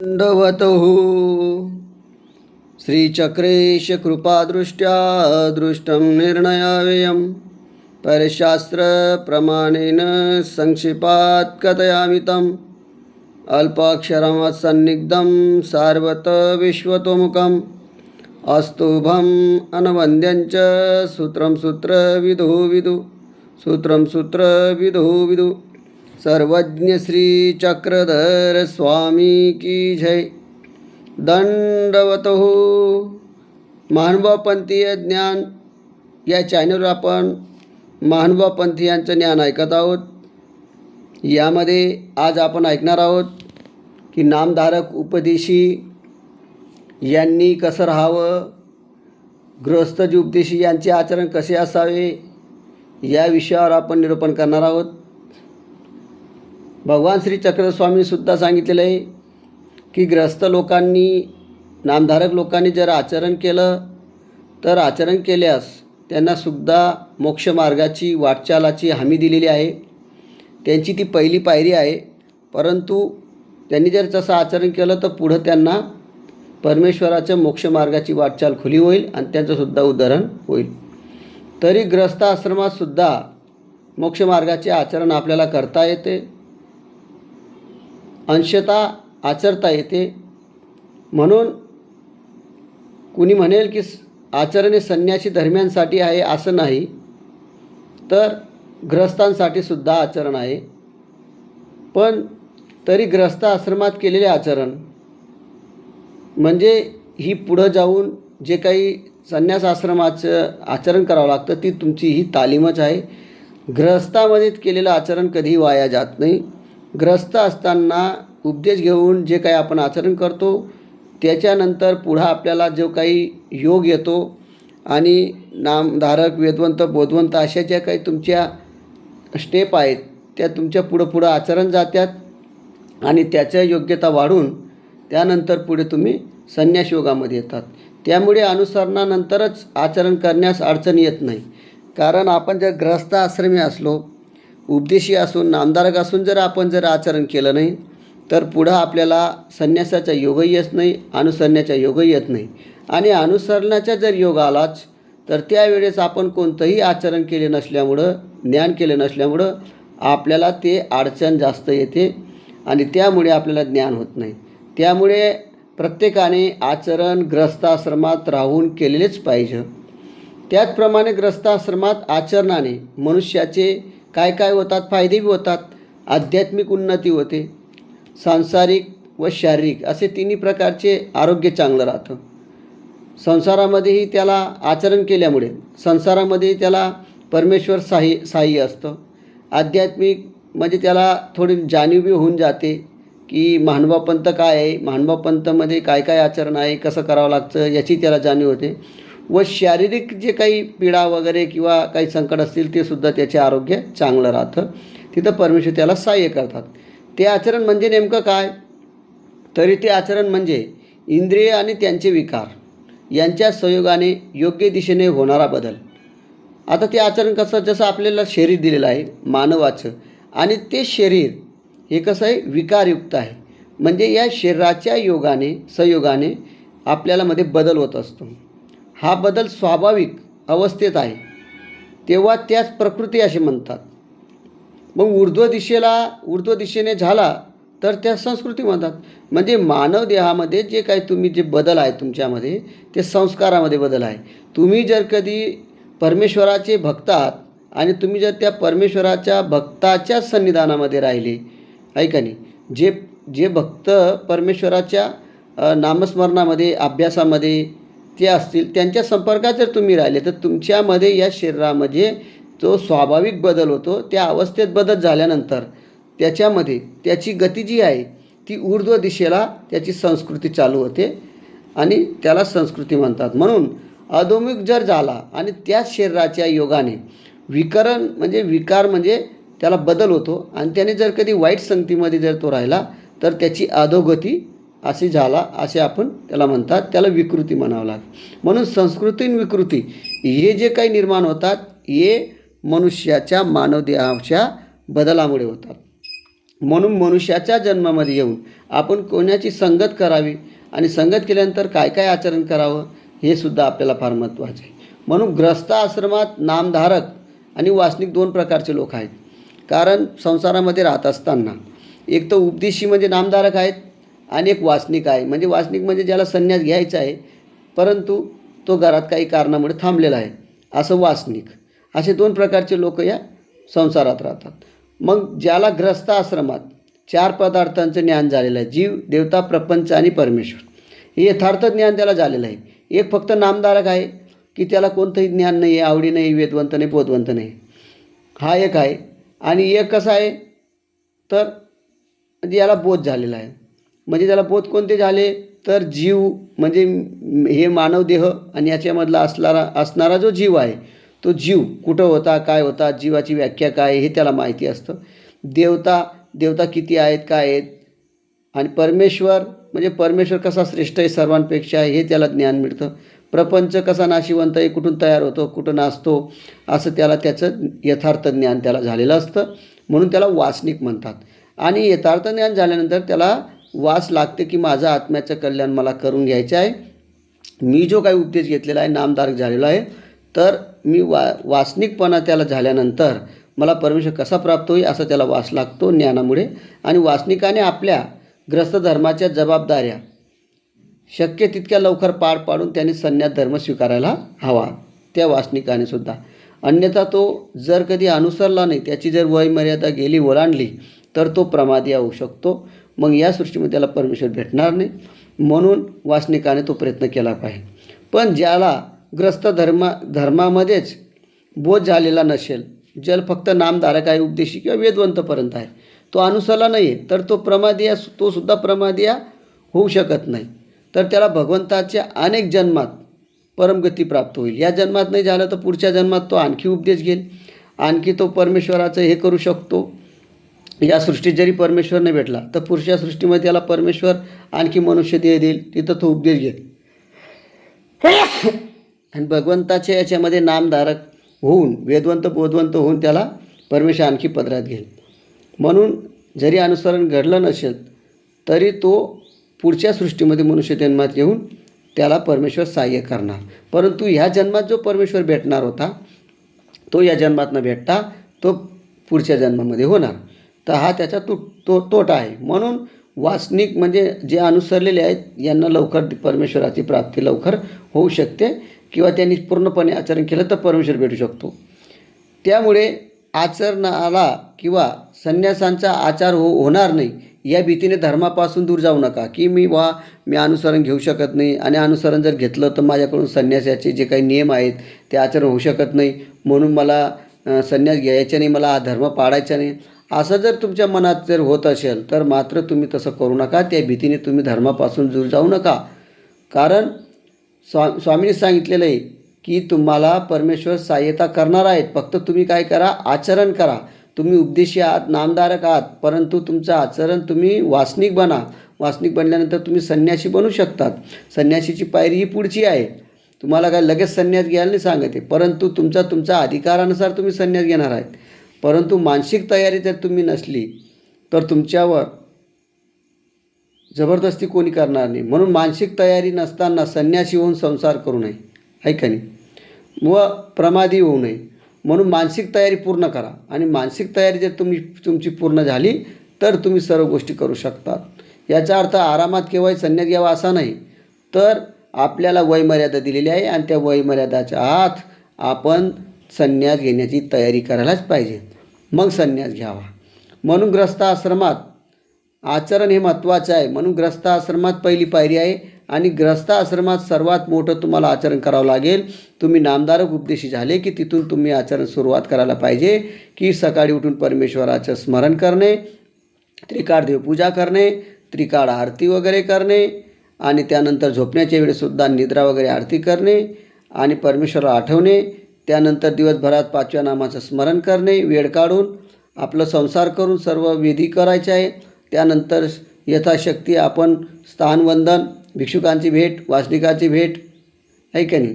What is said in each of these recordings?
दंडवतः श्रीचक्रेश कृपादृष्ट्या दृष्टं निर्णयाव्ययं परशास्त्रप्रमाणेन संक्षिपात् कथयामि तम् अल्पाक्षरमत्सन्निग्धं सार्वत विश्वतोमुखम् अस्तुभम् अनवन्द्यञ्च सूत्रं सूत्रविदुः विदु सर्वज्ञ श्री चक्रधर स्वामी की जय. दंडवतः. महानुभावपंथीय ज्ञान या चॅनलवर आपण महानुभावपंथीयांचं ज्ञान ऐकत आहोत. यामध्ये आज आपण ऐकणार आहोत की नामधारक उपदेशी यांनी कसं राहावं, गृहस्थ उपदेशी यांचे आचरण कसे असावे, या विषयावर आपण निरूपण करणार आहोत. भगवान श्री चक्रस्वामी सुद्धा सांगितलेलं आहे की गृहस्थ लोकांनी, नामधारक लोकांनी जर आचरण केलं तर आचरण केल्यास त्यांना सुद्धा मोक्षमार्गाची वाटचालाची हमी दिलेली आहे. त्यांची ती पहिली पायरी आहे. परंतु त्यांनी जर तसं आचरण केलं तर पुढं त्यांना परमेश्वराच्या मोक्षमार्गाची वाटचाल खुली होईल आणि त्यांचंसुद्धा उद्धरण होईल. तरी गृहस्थ आश्रमातसुद्धा मोक्षमार्गाचे आचरण आपल्याला करता येते, अंशतः आचरता येते. म्हणून कुणी म्हणेल की आचरण हे संन्यासी धर्मियांसाठी आहे, असं नाही, तर गृहस्थांसाठी सुद्धा आचरण आहे. पण तरी गृहस्थ आश्रमात केलेले आचरण म्हणजे ही पुढं जाऊन जे काही संन्यास आश्रमाचं आचरण करावं लागतं ती तुमची ही तालीमच आहे. गृहस्थामध्ये केलेलं आचरण कधीही वाया जात नाही. गृहस्थ असताना उपदेश घेऊन जे काही आपण आचरण करतो त्याच्यानंतर पुढं आपल्याला जो काही योग येतो आणि नामधारक, वेदवंत, बोधवंत अशा ज्या काही तुमच्या स्टेप आहेत त्या तुमच्या पुढं आचरण जातात आणि त्याच्या योग्यता वाढून त्यानंतर पुढे तुम्ही संन्यास योगामध्ये येतात. त्यामुळे अनुसरणानंतरच आचरण करण्यास अडचण येत नाही. कारण आपण जर गृहस्थ आश्रमी असलो, उपदेशी असून, नामधारक असून जर आपण आचरण केलं नाही तर पुढं आपल्याला संन्यासाचा योगही येत नाही, अनुसरण्याचा योगही येत नाही. आणि अनुसरण्याचा जर योग आलाच तर त्यावेळेस आपण कोणतंही आचरण केले नसल्यामुळं, ज्ञान केले नसल्यामुळं आपल्याला ते अडचण जास्त येते आणि त्यामुळे आपल्याला ज्ञान होत नाही. त्यामुळे प्रत्येकाने आचरण गृहस्थाश्रमात राहून केलेलेच पाहिजे. त्याचप्रमाणे गृहस्थाश्रमात आचरणाने मनुष्याचे काय काय होतात, फायदे बी होतात. आध्यात्मिक उन्नती होते, सांसारिक व शारीरिक असे तिन्ही प्रकारचे आरोग्य चांगलं राहतं. संसारामध्येही त्याला आचरण केल्यामुळे संसारामध्येही त्याला परमेश्वर साह्य असतं. आध्यात्मिक म्हणजे त्याला थोडी जाणीव बी होऊन जाते की महानुभावपंथ काय आहे, महानुभावपंथमध्ये काय काय आचरण आहे, कसं करावं लागतं याची त्याला जाणीव होते. व शारीरिक जे काही पीडा वगैरे किंवा काही संकट असतील ते सुद्धा त्याचे आरोग्य चांगलं राहतं. तिथं परमेश्वर त्याला सहाय्य करतात. ते आचरण म्हणजे नेमकं काय? तरी ते आचरण म्हणजे इंद्रिय आणि त्यांचे विकार यांच्या संयोगाने योग्य दिशेने होणारा बदल. आता ते आचरण कसं, जसं आपल्याला शरीर दिलेलं आहे मानवाचं, आणि ते शरीर हे कसं आहे, विकारयुक्त आहे. म्हणजे या शरीराच्या संयोगाने आपल्याला मध्ये बदल होत असतो. हा बदल स्वाभाविक अवस्थेत आहे तेव्हा त्याच प्रकृती असे म्हणतात. मग ऊर्ध्व दिशेने झाला तर त्या संस्कृती म्हणतात. म्हणजे मानव देहामध्ये जे काही तुम्ही जे बदल आहे तुमच्यामध्ये ते संस्कारामध्ये बदल आहे. तुम्ही जर कधी परमेश्वराचे भक्त आहात आणि तुम्ही जर त्या परमेश्वराच्या भक्ताच्या सन्निधानामध्ये राहिले, आहे का नाही, जे भक्त परमेश्वराच्या नामस्मरणामध्ये, अभ्यासामध्ये ते असतील, त्यांच्या संपर्कात जर तुम्ही राहिले तर तुमच्यामध्ये या शरीरामध्ये जो स्वाभाविक बदल होतो त्या अवस्थेत बदल झाल्यानंतर त्याच्यामध्ये त्याची गती जी आहे ती ऊर्ध्व दिशेला त्याची संस्कृती चालू होते आणि त्याला संस्कृती म्हणतात. म्हणून अधोमुख जर झाला आणि त्याच शरीराच्या योगाने विकार म्हणजे त्याला बदल होतो आणि त्याने जर कधी वाईट संगतीमध्ये जर तो राहिला तर त्याची अधोगती असे झाला, असे आपण त्याला म्हणतात. त्याला विकृती म्हणावं लागेल. म्हणून संस्कृती आणि विकृती हे जे काही निर्माण होतात हे मनुष्याच्या मानवदेहाच्या बदलामुळे होतात. म्हणून मनुष्याच्या जन्मामध्ये येऊन आपण कोणाची संगत करावी आणि संगत केल्यानंतर काय काय आचरण करावं हे सुद्धा आपल्याला फार महत्त्वाचं आहे. म्हणून ग्रस्त आश्रमात नामधारक आणि वासनिक दोन प्रकारचे लोक आहेत. कारण संसारामध्ये राहत असताना एक तर उपदेशी म्हणजे नामधारक आहेत आणि एक वासनिक आहे. म्हणजे वासनिक म्हणजे ज्याला संन्यास घ्यायचा आहे परंतु तो घरात काही कारणामुळे थांबलेला आहे, असं वासनिक. असे दोन प्रकारचे लोक या संसारात राहतात. मग ज्याला ग्रस्त आश्रमात चार पदार्थांचं ज्ञान झालेलं आहे, जीव, देवता, प्रपंच आणि परमेश्वर, हे यथार्थ ज्ञान त्याला झालेलं आहे. एक फक्त नामधारक आहे की त्याला कोणतंही ज्ञान नाही आहे, आवडी नाही, वेदवंत नाही, बोधवंत नाही, हा एक आहे. आणि एक कसा आहे तर म्हणजे याला बोध झालेला आहे. म्हणजे त्याला बोध कोणते झाले तर जीव म्हणजे हे मानव देह आणि याच्यामधला असणारा जो जीव आहे तो जीव कुठं होता, काय होता, जीवाची व्याख्या काय हे त्याला माहिती असतं. देवता किती आहेत, काय आहेत, आणि परमेश्वर म्हणजे परमेश्वर कसा श्रेष्ठ आहे, सर्वांपेक्षा हे त्याला ज्ञान मिळतं. प्रपंच कसा नाशिवंत आहे, कुठून तयार होतो, कुठं नाचतो, असं त्याचं यथार्थ ज्ञान त्याला झालेलं असतं. म्हणून त्याला वासनिक म्हणतात. आणि यथार्थ ज्ञान झाल्यानंतर त्याला वास लागते की माझं आत्म्याचं कल्याण मला करून घ्यायचं आहे. मी जो काही उपदेश घेतलेला आहे, नामधारक झालेला आहे, तर मी वासनिकपणा त्याला झाल्यानंतर मला परमेश्वर कसा प्राप्त होईल असं त्याला वास लागतो ज्ञानामुळे. आणि वासनिकाने आपल्या ग्रस्त धर्माच्या जबाबदाऱ्या शक्य तितक्या लवकर पार पाडून त्याने संन्यास धर्म स्वीकारायला हवा, त्या वासनिकाने सुद्धा. अन्यथा तो जर कधी अनुसरला नाही, त्याची जर वय मर्यादा गेली, ओलांडली, तर तो प्रमादी होऊ शकतो. मग या सृष्टीमध्ये त्याला परमेश्वर भेटणार नाही. म्हणून वासनिकाने तो प्रयत्न केला पाहिजे. पण ज्याला ग्रस्त धर्मामध्येच बोध झालेला नसेल, ज्याला फक्त नामधारक आहे, उपदेशी किंवा वेदवंतपर्यंत आहे, तो अनुसरला नाही आहे, तर तो सुद्धा प्रमादिया होऊ शकत नाही. तर त्याला भगवंताच्या अनेक जन्मात परमगती प्राप्त होईल. या जन्मात नाही झालं तर पुढच्या जन्मात तो आणखी उपदेश घेईल, आणखी तो परमेश्वराचं हे करू शकतो. या सृष्टीत जरी परमेश्वर नाही भेटला तर पुढच्या सृष्टीमध्ये त्याला परमेश्वर आणखी मनुष्य देईल, तिथं तो उपदेश घेईल. आणि भगवंताच्या याच्यामध्ये नामधारक होऊन, वेदवंत बोधवंत होऊन त्याला परमेश्वर आणखी पदरात घेईल. म्हणून जरी अनुसरण घडलं नसेल तरी तो पुढच्या सृष्टीमध्ये मनुष्य जन्मात येऊन त्याला परमेश्वर सहाय्य करणार. परंतु ह्या जन्मात जो परमेश्वर भेटणार होता तो या जन्मात न भेटता तो पुढच्या जन्मामध्ये होणार. तर हा त्याचा तोटा आहे. म्हणून वासनिक म्हणजे जे अनुसरलेले आहेत यांना लवकर परमेश्वराची प्राप्ती लवकर होऊ शकते, किंवा त्यांनी पूर्णपणे आचरण केलं तर परमेश्वर भेटू शकतो. त्यामुळे आचरणाला किंवा संन्यासांचा आचार होणार नाही या भीतीने धर्मापासून दूर जाऊ नका. की मी अनुसरण घेऊ शकत नाही, आणि अनुसरण जर घेतलं तर माझ्याकडून संन्यासाचे जे काही नियम आहेत ते आचरण होऊ शकत नाही, म्हणून मला संन्यास घ्यायचा नाही, मला हा धर्म पाळायचा नाही, असं जर तुमच्या मनात जर होत असेल तर मात्र तुम्ही तसं करू नका. त्या भीतीने तुम्ही धर्मापासून दूर जाऊ नका. कारण स्वामींनी सांगितलेलं आहे की तुम्हाला परमेश्वर सहाय्यता करणार आहेत. फक्त तुम्ही काय करा, आचरण करा. तुम्ही उपदेशी आहात, नामधारक आहात, परंतु तुमचं आचरण तुम्ही वासनिक बना. वासनिक बनल्यानंतर तुम्ही संन्यासी बनू शकतात. संन्यासीची पायरी ही पुढची आहे. तुम्हाला काय लगेच संन्यास घ्यायला नाही सांगते, परंतु तुमच्या अधिकारानुसार तुम्ही संन्यास घेणार आहेत. परंतु मानसिक तयारी जर तुम्ही नसली तर तुमच्यावर जबरदस्ती कोणी करणार नाही. म्हणून मानसिक तयारी नसताना संन्यासी होऊन संसार करू नये, आहे का नाही, व प्रमादी होऊ नये. म्हणून मानसिक तयारी पूर्ण करा. आणि मानसिक तयारी जर तुमची पूर्ण झाली तर तुम्ही सर्व गोष्टी करू शकतात. याचा अर्थ आरामात केव्हाही संन्यास घ्यावा असा नाही, तर आपल्याला वयमर्यादा दिलेली आहे आणि त्या वयमर्यादाच्या आत आपण संन्यास घेण्याची तयारी करायलाच पाहिजे, मग संन्यास घ्यावा. म्हणून ग्रस्त आश्रमात आचरण हे महत्त्वाचं आहे. म्हणून ग्रस्त आश्रमात पहिली पायरी आहे. आणि ग्रस्त आश्रमात सर्वात मोठं तुम्हाला आचरण करावं लागेल. तुम्ही नामधारक उपदेशी झाले की तिथून तुम्ही आचरण सुरुवात करायला पाहिजे की सकाळी उठून परमेश्वराचं स्मरण करणे, त्रिकाळ देवपूजा करणे, त्रिकाळ आरती वगैरे करणे, आणि त्यानंतर झोपण्याच्या वेळेसुद्धा निद्रा वगैरे आरती करणे आणि परमेश्वराला आठवणे. त्यानंतर दिवसभरात 5व्या नामाचं स्मरण करणे, वेळ काढून आपलं संसार करून सर्व विधी करायचे आहे. त्यानंतर यथाशक्ती आपण स्थानवंदन, भिक्षुकांची भेट, वासनिकाची भेट, आहे का नाही,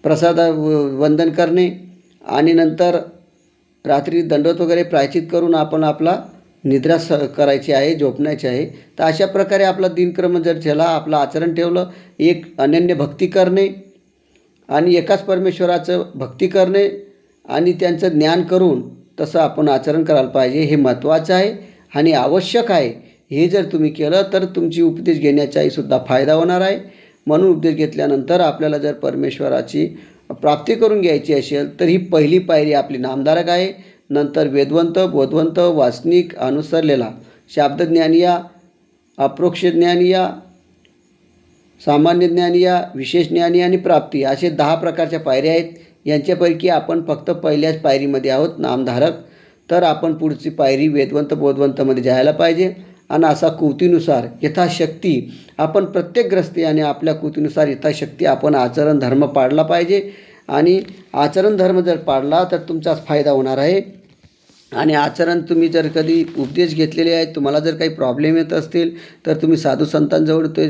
प्रसाद वंदन करणे, आणि नंतर रात्री दंडवत वगैरे प्रायचित करून आपण आपला निद्रा करायची आहे, झोपण्याची आहे. तर अशा प्रकारे आपला दिनक्रम जर ठेवला, आपलं आचरण ठेवलं, एक अनन्य भक्ती करणे आणि एकाच परमेश्वराचं भक्ती करणे आणि त्यांचं ज्ञान करून तसं आपण आचरण करायला पाहिजे. हे महत्त्वाचं आहे आणि आवश्यक आहे. हे जर तुम्ही केलं तर तुमची उपदेश घेण्याचाही सुद्धा फायदा होणार आहे. म्हणून उपदेश घेतल्यानंतर आपल्याला जर परमेश्वराची प्राप्ती करून घ्यायची असेल तर ही पहिली पायरी आपली नामधारक आहे. नंतर वेदवंत, बोधवंत, वासनिक, अनुसरलेला, शाब्दज्ञानिया, अप्रोक्ष ज्ञानिया, सामान्य ज्ञानिया, विशेष ज्ञानी आणि प्राप्ती असे 10 प्रकारच्या पायऱ्या आहेत. यांच्यापैकी आपण फक्त पहिल्याच पायरीमध्ये आहोत, नामधारक. तर आपण पुढची पायरी वेदवंत, बोधवंतमध्ये जायला पाहिजे. आणि असा कृतीनुसार यथाशक्ती आपण प्रत्येक ग्रस्तीयाने आपल्या कृतीनुसार यथाशक्ती आपण आचरण धर्म पाळला पाहिजे. आणि आचरण धर्म जर पाळला तर तुमचाच फायदा होणार आहे. आणि आचरण तुम्ही जर कधी उपदेश घेतलेले आहेत, तुम्हाला जर काही प्रॉब्लेम येत असतील तर तुम्ही साधू संतांजवळ ते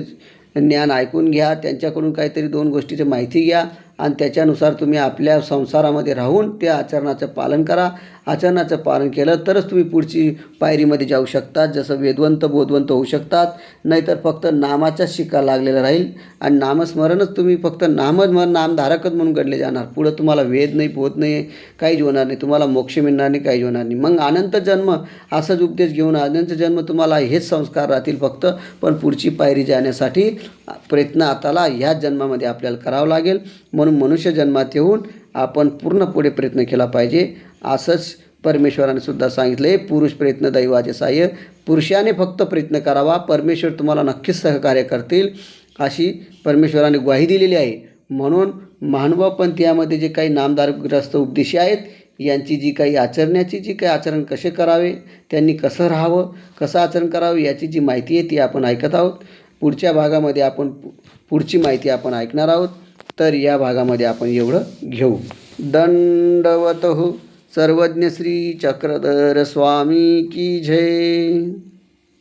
ज्ञान ऐकून घ्या, त्यांच्याकडून काहीतरी 2 गोष्टीची माहिती घ्या आणि त्याच्यानुसार तुम्ही आपल्या संसारामध्ये राहून ते आचरणाचं पालन करा. आचरणाचं पालन केलं तरच तुम्ही पुढची पायरीमध्ये जाऊ शकतात. जसं वेदवंत, बोधवंत होऊ शकतात. नाहीतर फक्त नामाचाच शिक्का लागलेला राहील आणि नामस्मरणच तुम्ही फक्त नामधारकच म्हणून घडले जाणार. पुढं तुम्हाला वेद नाही, बोध नाही, काहीच होणार नाही. तुम्हाला मोक्ष मिळणार नाही, काहीच होणार नाही. मग अनंत जन्म असाच उपदेश घेऊन अनंत जन्म तुम्हाला हेच संस्कार राहतील फक्त. पण पुढची पायरी जाण्यासाठी प्रयत्न आताला ह्याच जन्मामध्ये आपल्याला करावं लागेल. म्हणून मनुष्य जन्मात येऊन आपण पूर्ण पुढे प्रयत्न केला पाहिजे. असंच परमेश्वराने सुद्धा सांगितलं आहे, पुरुष प्रयत्न दैवाचे सहाय्य. पुरुषाने फक्त प्रयत्न करावा, परमेश्वर तुम्हाला नक्कीच सहकार्य करतील अशी परमेश्वराने ग्वाही दिलेली आहे. म्हणून मानवपंथीयामध्ये जे काही नामधारकग्रस्त उपदेशी आहेत, यांची जी काही आचरण्याची जी काही आचरण कसे करावे, त्यांनी कसं राहावं, कसं आचरण करावं याची जी माहिती आहे ती आपण ऐकत आहोत. पुढच्या भागामध्ये आपण पुढची माहिती आपण ऐकणार आहोत. तर या भागामध्ये आपण एवढं घेऊ. दंडवत हो. सर्वज्ञ श्री चक्रधर स्वामी की जय.